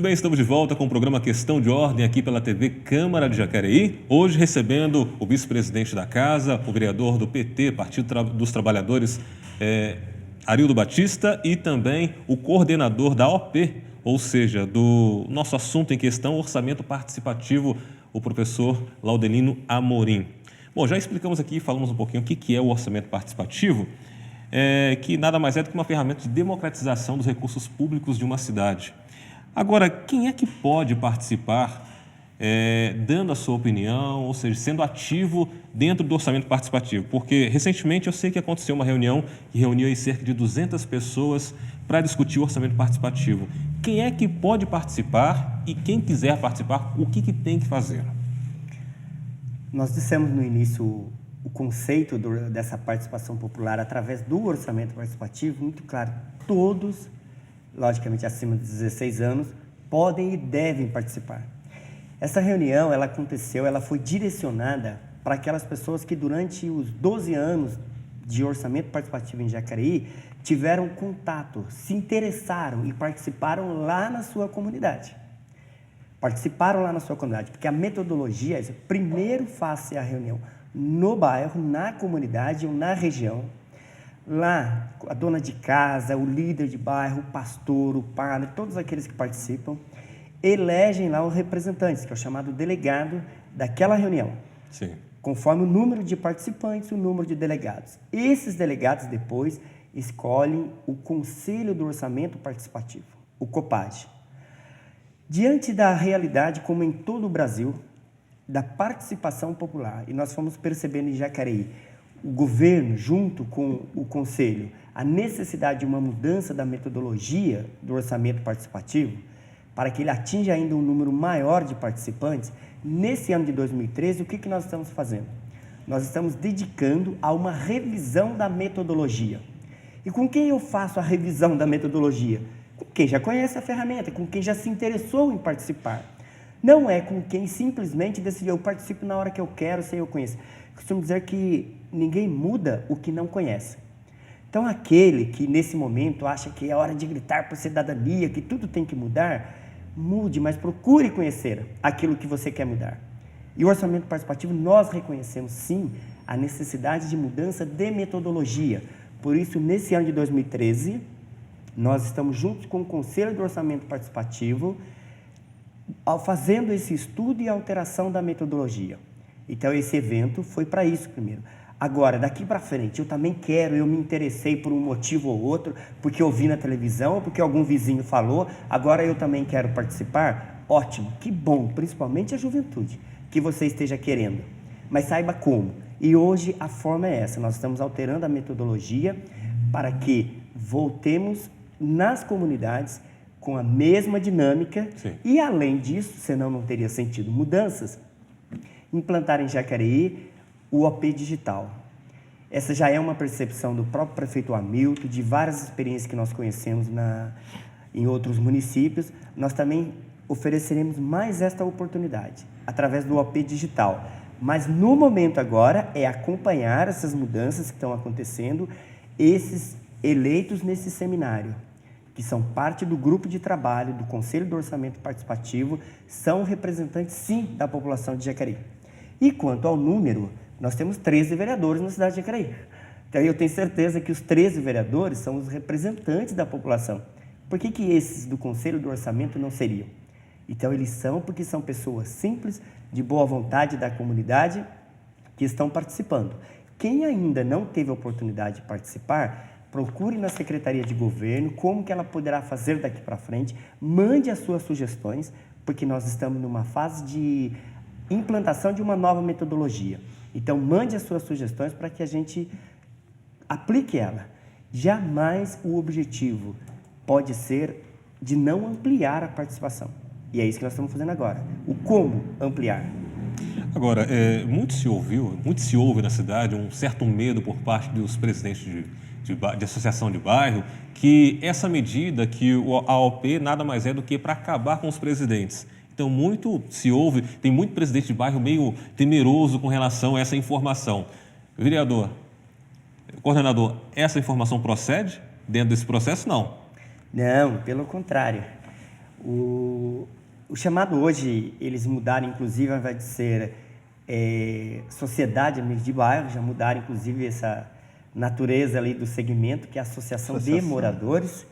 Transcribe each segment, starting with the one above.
Muito bem, estamos de volta com o programa Questão de Ordem aqui pela TV Câmara de Jacareí. Hoje recebendo o vice-presidente da Casa, o vereador do PT, Partido dos Trabalhadores, Arildo Batista, e também o coordenador da OP, ou seja, do nosso assunto em questão, orçamento participativo, o professor Laudelino Amorim. Bom, já explicamos aqui, falamos um pouquinho o que é o orçamento participativo, que nada mais é do que uma ferramenta de democratização dos recursos públicos de uma cidade. Agora, quem é que pode participar dando a sua opinião, ou seja, sendo ativo dentro do orçamento participativo? Porque, recentemente, eu sei que aconteceu uma reunião que reuniu aí cerca de 200 pessoas para discutir o orçamento participativo. Quem é que pode participar e quem quiser participar, o que tem que fazer? Nós dissemos no início o conceito dessa participação popular através do orçamento participativo, muito claro. Todos, logicamente acima de 16 anos, podem e devem participar. Essa reunião, ela foi direcionada para aquelas pessoas que durante os 12 anos de orçamento participativo em Jacareí tiveram contato, se interessaram e participaram lá na sua comunidade. Porque a metodologia é: primeiro faça a reunião no bairro, na comunidade ou na região. Lá, a dona de casa, o líder de bairro, o pastor, o padre, todos aqueles que participam, elegem lá os representantes, que é o chamado delegado daquela reunião. Sim. Conforme o número de participantes, o número de delegados. Esses delegados depois escolhem o Conselho do Orçamento Participativo, o COPAD. Diante da realidade, como em todo o Brasil, da participação popular, e nós fomos percebendo em Jacareí, o governo, junto com o Conselho, a necessidade de uma mudança da metodologia do orçamento participativo, para que ele atinja ainda um número maior de participantes, nesse ano de 2013, o que nós estamos fazendo? Nós estamos dedicando a uma revisão da metodologia. E com quem eu faço a revisão da metodologia? Com quem já conhece a ferramenta, com quem já se interessou em participar. Não é com quem simplesmente decidiu: eu participo na hora que eu quero, sem eu conhecer. Costumo dizer que ninguém muda o que não conhece. Então, aquele que nesse momento acha que é hora de gritar por cidadania, que tudo tem que mudar, mude, mas procure conhecer aquilo que você quer mudar. E o orçamento participativo, nós reconhecemos sim a necessidade de mudança de metodologia. Por isso, nesse ano de 2013, nós estamos juntos com o Conselho do Orçamento Participativo, fazendo esse estudo e alteração da metodologia. Então, esse evento foi para isso primeiro. Agora, daqui para frente, eu me interessei por um motivo ou outro, porque eu vi na televisão, ou porque algum vizinho falou, agora eu também quero participar. Ótimo, que bom, principalmente a juventude, que você esteja querendo. Mas saiba como. E hoje a forma é essa: nós estamos alterando a metodologia para que voltemos nas comunidades com a mesma dinâmica. Sim. E, além disso, senão não teria sentido mudanças, implantar em Jacareí o OP digital. Essa já é uma percepção do próprio prefeito Hamilton, de várias experiências que nós conhecemos em outros municípios. Nós também ofereceremos mais esta oportunidade, através do OP digital. Mas, no momento agora, é acompanhar essas mudanças que estão acontecendo, esses eleitos nesse seminário, que são parte do grupo de trabalho do Conselho do Orçamento Participativo, são representantes, sim, da população de Jacareí. E quanto ao número, nós temos 13 vereadores na cidade de Jacareí. Então, eu tenho certeza que os 13 vereadores são os representantes da população. Por que esses do Conselho do Orçamento não seriam? Então, eles são porque são pessoas simples, de boa vontade da comunidade, que estão participando. Quem ainda não teve a oportunidade de participar, procure na Secretaria de Governo como que ela poderá fazer daqui para frente, mande as suas sugestões, porque nós estamos numa fase de implantação de uma nova metodologia. Então, mande as suas sugestões para que a gente aplique ela. Jamais o objetivo pode ser de não ampliar a participação. E é isso que nós estamos fazendo agora. O como ampliar. Agora, muito se ouve na cidade um certo medo por parte dos presidentes de associação de bairro, que essa medida, que a OP nada mais é do que para acabar com os presidentes. Então, muito se ouve, tem muito presidente de bairro meio temeroso com relação a essa informação. Vereador, coordenador, essa informação procede dentro desse processo? Não. Não, pelo contrário. O chamado hoje, eles mudaram, inclusive, ao invés de ser sociedade de bairro, já mudaram, inclusive, essa natureza ali do segmento, que é a associação de moradores.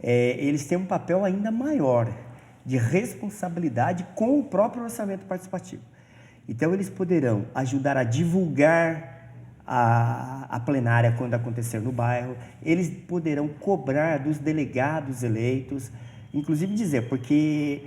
Eles têm um papel ainda maior de responsabilidade com o próprio orçamento participativo. Então, eles poderão ajudar a divulgar a plenária quando acontecer no bairro, eles poderão cobrar dos delegados eleitos, inclusive dizer, porque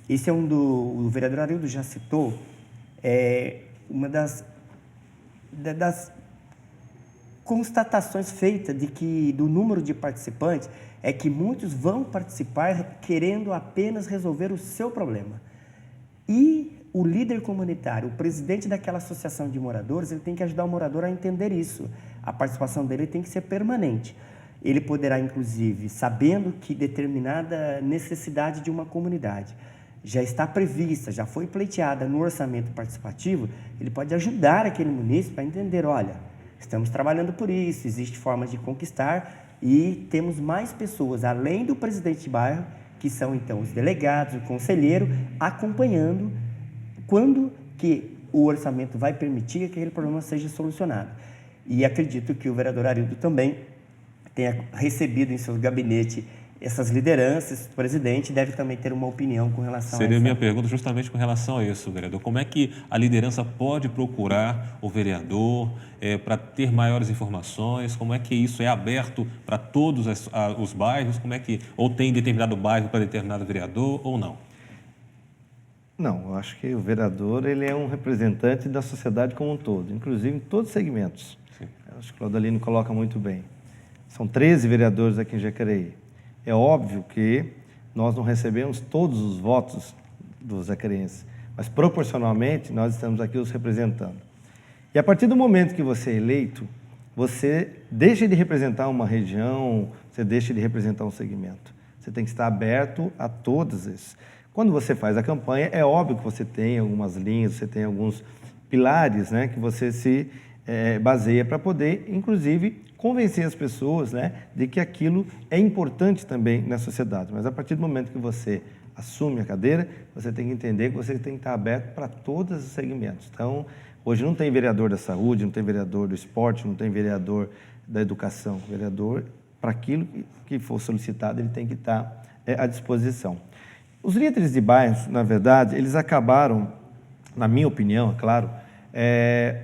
esse é o vereador Arildo já citou, uma das constatações feitas do número de participantes é que muitos vão participar querendo apenas resolver o seu problema. E o líder comunitário, o presidente daquela associação de moradores, ele tem que ajudar o morador a entender isso. A participação dele tem que ser permanente. Ele poderá, inclusive, sabendo que determinada necessidade de uma comunidade já está prevista, já foi pleiteada no orçamento participativo, ele pode ajudar aquele munícipe a entender, olha, estamos trabalhando por isso, existe formas de conquistar e temos mais pessoas, além do presidente de bairro, que são então os delegados, o conselheiro, acompanhando quando que o orçamento vai permitir que aquele problema seja solucionado. E acredito que o vereador Arildo também tenha recebido em seu gabinete essas lideranças, o presidente deve também ter uma opinião com relação a isso. Seria a minha pergunta justamente com relação a isso, vereador. Como é que a liderança pode procurar o vereador para ter maiores informações? Como é que isso é aberto para todos os bairros? Ou tem determinado bairro para determinado vereador ou não? Não, eu acho que o vereador ele é um representante da sociedade como um todo, inclusive em todos os segmentos. Sim. Eu acho que o Claudalino coloca muito bem. São 13 vereadores aqui em Jacareí. É óbvio que nós não recebemos todos os votos dos jacareenses, mas proporcionalmente nós estamos aqui os representando. E a partir do momento que você é eleito, você deixa de representar uma região, você deixa de representar um segmento. Você tem que estar aberto a todos esses. Quando você faz a campanha, é óbvio que você tem algumas linhas, você tem alguns pilares, né, que você se baseia para poder, inclusive, convencer as pessoas, né, de que aquilo é importante também na sociedade. Mas a partir do momento que você assume a cadeira, você tem que entender que você tem que estar aberto para todos os segmentos. Então, hoje não tem vereador da saúde, não tem vereador do esporte, não tem vereador da educação. O vereador, para aquilo que for solicitado, ele tem que estar à disposição. Os líderes de bairros, na verdade, eles acabaram, na minha opinião, é claro,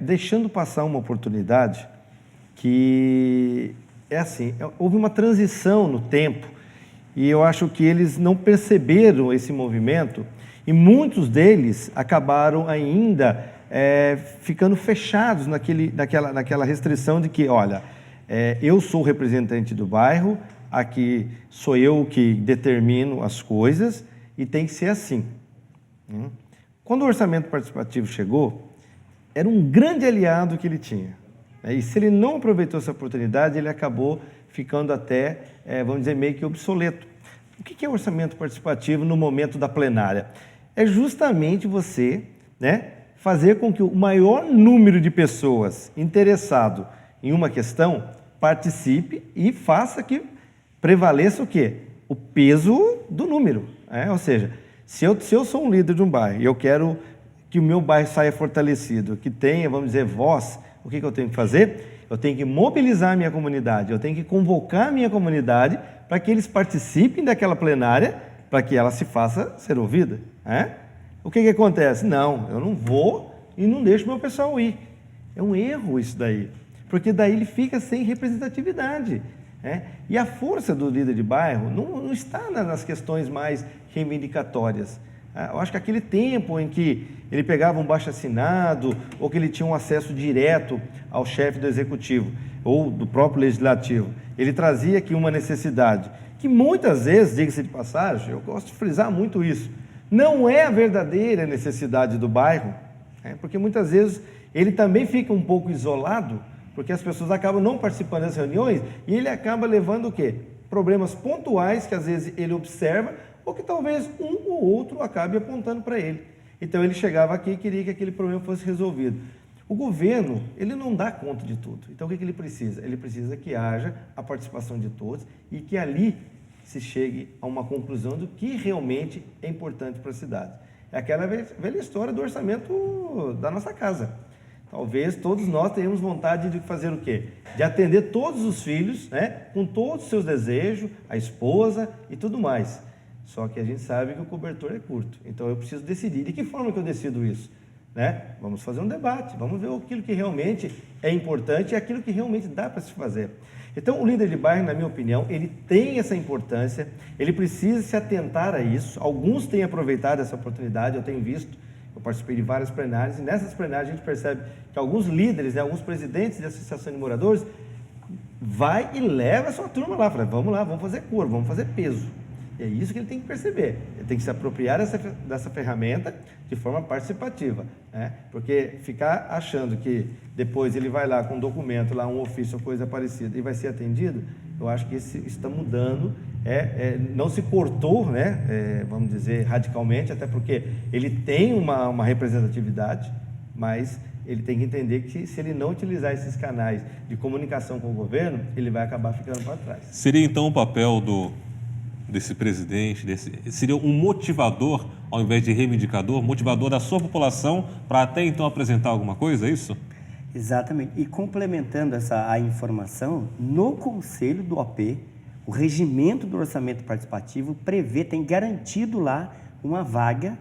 deixando passar uma oportunidade que houve uma transição no tempo e eu acho que eles não perceberam esse movimento e muitos deles acabaram ainda ficando fechados naquela restrição de que, olha, eu sou o representante do bairro, aqui sou eu que determino as coisas e tem que ser assim. Quando o orçamento participativo chegou, era um grande aliado que ele tinha. E se ele não aproveitou essa oportunidade, ele acabou ficando até, vamos dizer, meio que obsoleto. O que é orçamento participativo no momento da plenária? É justamente você, né, fazer com que o maior número de pessoas interessado em uma questão participe e faça que prevaleça o quê? O peso do número. Ou seja, se eu sou um líder de um bairro e eu quero que o meu bairro saia fortalecido, que tenha, vamos dizer, voz, o que eu tenho que fazer? Eu tenho que mobilizar a minha comunidade, eu tenho que convocar a minha comunidade para que eles participem daquela plenária, para que ela se faça ser ouvida. O que acontece? Não, eu não vou e não deixo o meu pessoal ir. É um erro isso daí, porque daí ele fica sem representatividade. E a força do líder de bairro não está nas questões mais reivindicatórias. Eu acho que aquele tempo em que ele pegava um baixo-assinado ou que ele tinha um acesso direto ao chefe do executivo ou do próprio legislativo, ele trazia aqui uma necessidade que muitas vezes, diga-se de passagem, eu gosto de frisar muito isso, não é a verdadeira necessidade do bairro, porque muitas vezes ele também fica um pouco isolado, porque as pessoas acabam não participando das reuniões e ele acaba levando o quê? Problemas pontuais que às vezes ele observa ou que talvez um ou outro acabe apontando para ele. Então ele chegava aqui e queria que aquele problema fosse resolvido. O governo, ele não dá conta de tudo. Então o que ele precisa? Ele precisa que haja a participação de todos e que ali se chegue a uma conclusão do que realmente é importante para a cidade. É aquela velha história do orçamento da nossa casa. Talvez todos nós tenhamos vontade de fazer o quê? De atender todos os filhos, né? Com todos os seus desejos, a esposa e tudo mais. Só que a gente sabe que o cobertor é curto. Então eu preciso decidir. De que forma que eu decido isso? Né? Vamos fazer um debate, vamos ver aquilo que realmente é importante e aquilo que realmente dá para se fazer. Então, o líder de bairro, na minha opinião, ele tem essa importância, ele precisa se atentar a isso. Alguns têm aproveitado essa oportunidade, eu tenho visto, eu participei de várias plenárias, e nessas plenárias a gente percebe que alguns líderes, né, alguns presidentes de associação de moradores, vai e leva a sua turma lá, fala, vamos lá, vamos fazer cor, vamos fazer peso. E é isso que ele tem que perceber, ele tem que se apropriar dessa ferramenta de forma participativa, né? Porque ficar achando que depois ele vai lá com um documento, lá um ofício ou coisa parecida e vai ser atendido, eu acho que isso está mudando, não se cortou, né? Vamos dizer, radicalmente, até porque ele tem uma representatividade, mas ele tem que entender que se ele não utilizar esses canais de comunicação com o governo, ele vai acabar ficando para trás. Seria então o papel desse presidente, seria um motivador ao invés de reivindicador, motivador da sua população para até então apresentar alguma coisa, é isso? Exatamente. E complementando a informação, no Conselho do OP, o regimento do orçamento participativo tem garantido lá uma vaga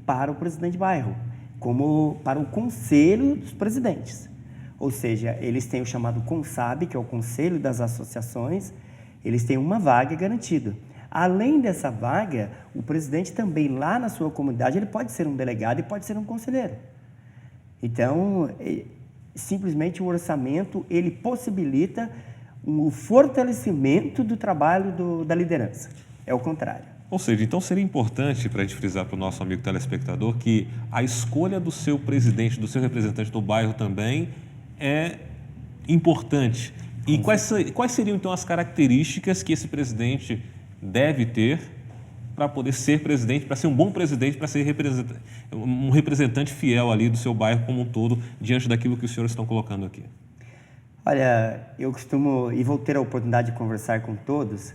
para o presidente de bairro, como para o Conselho dos Presidentes. Ou seja, eles têm o chamado CONSAB, que é o Conselho das Associações, eles têm uma vaga garantida. Além dessa vaga, o presidente também lá na sua comunidade, ele pode ser um delegado e pode ser um conselheiro. Então, simplesmente o orçamento, ele possibilita o fortalecimento do trabalho da liderança. É o contrário. Ou seja, então seria importante para a gente frisar para o nosso amigo telespectador que a escolha do seu presidente, do seu representante do bairro também é importante. E quais seriam então as características que esse presidente deve ter para poder ser presidente, para ser um bom presidente, para ser um representante fiel ali do seu bairro como um todo, diante daquilo que os senhores estão colocando aqui? Olha, eu costumo, e vou ter a oportunidade de conversar com todos,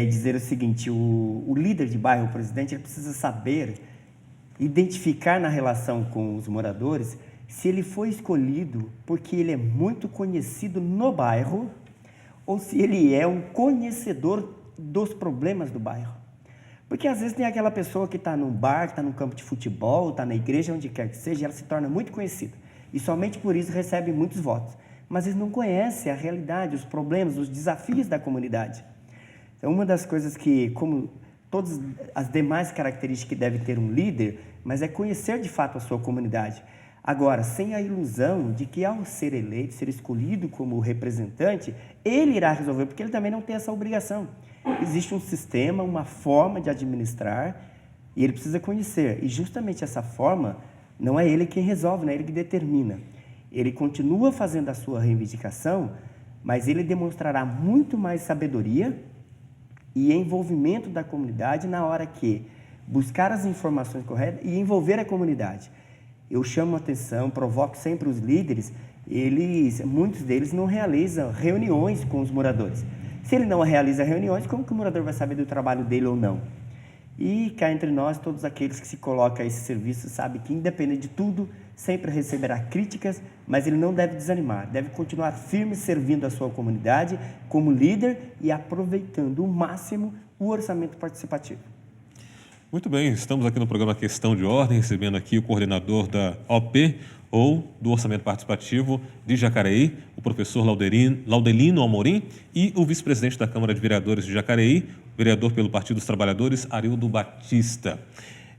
dizer o seguinte, o líder de bairro, o presidente, ele precisa saber identificar na relação com os moradores se ele foi escolhido porque ele é muito conhecido no bairro ou se ele é um conhecedor dos problemas do bairro. Porque às vezes tem aquela pessoa que está no bar, está no campo de futebol, está na igreja, onde quer que seja, ela se torna muito conhecida. E somente por isso recebe muitos votos. Mas eles não conhecem a realidade, os problemas, os desafios da comunidade. Então, uma das coisas que, como todas as demais características que deve ter um líder, mas é conhecer de fato a sua comunidade. Agora, sem a ilusão de que ao ser eleito, ser escolhido como representante, ele irá resolver, porque ele também não tem essa obrigação. Existe um sistema, uma forma de administrar e ele precisa conhecer. E justamente essa forma não é ele quem resolve, não é ele que determina. Ele continua fazendo a sua reivindicação, mas ele demonstrará muito mais sabedoria e envolvimento da comunidade na hora que buscar as informações corretas e envolver a comunidade. Eu chamo a atenção, provoco sempre os líderes, muitos deles não realizam reuniões com os moradores. Se ele não realiza reuniões, como que o morador vai saber do trabalho dele ou não? E cá entre nós, todos aqueles que se colocam a esse serviço sabem que, independente de tudo, sempre receberá críticas, mas ele não deve desanimar, deve continuar firme servindo a sua comunidade como líder e aproveitando o máximo o orçamento participativo. Muito bem, estamos aqui no programa Questão de Ordem, recebendo aqui o coordenador da OP, ou do Orçamento Participativo de Jacareí, o professor Laudelino Amorim, e o vice-presidente da Câmara de Vereadores de Jacareí, vereador pelo Partido dos Trabalhadores, Arildo Batista.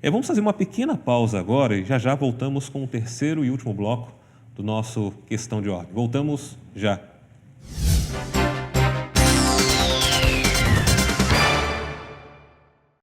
Vamos fazer uma pequena pausa agora e já voltamos com o terceiro e último bloco do nosso Questão de Ordem. Voltamos já.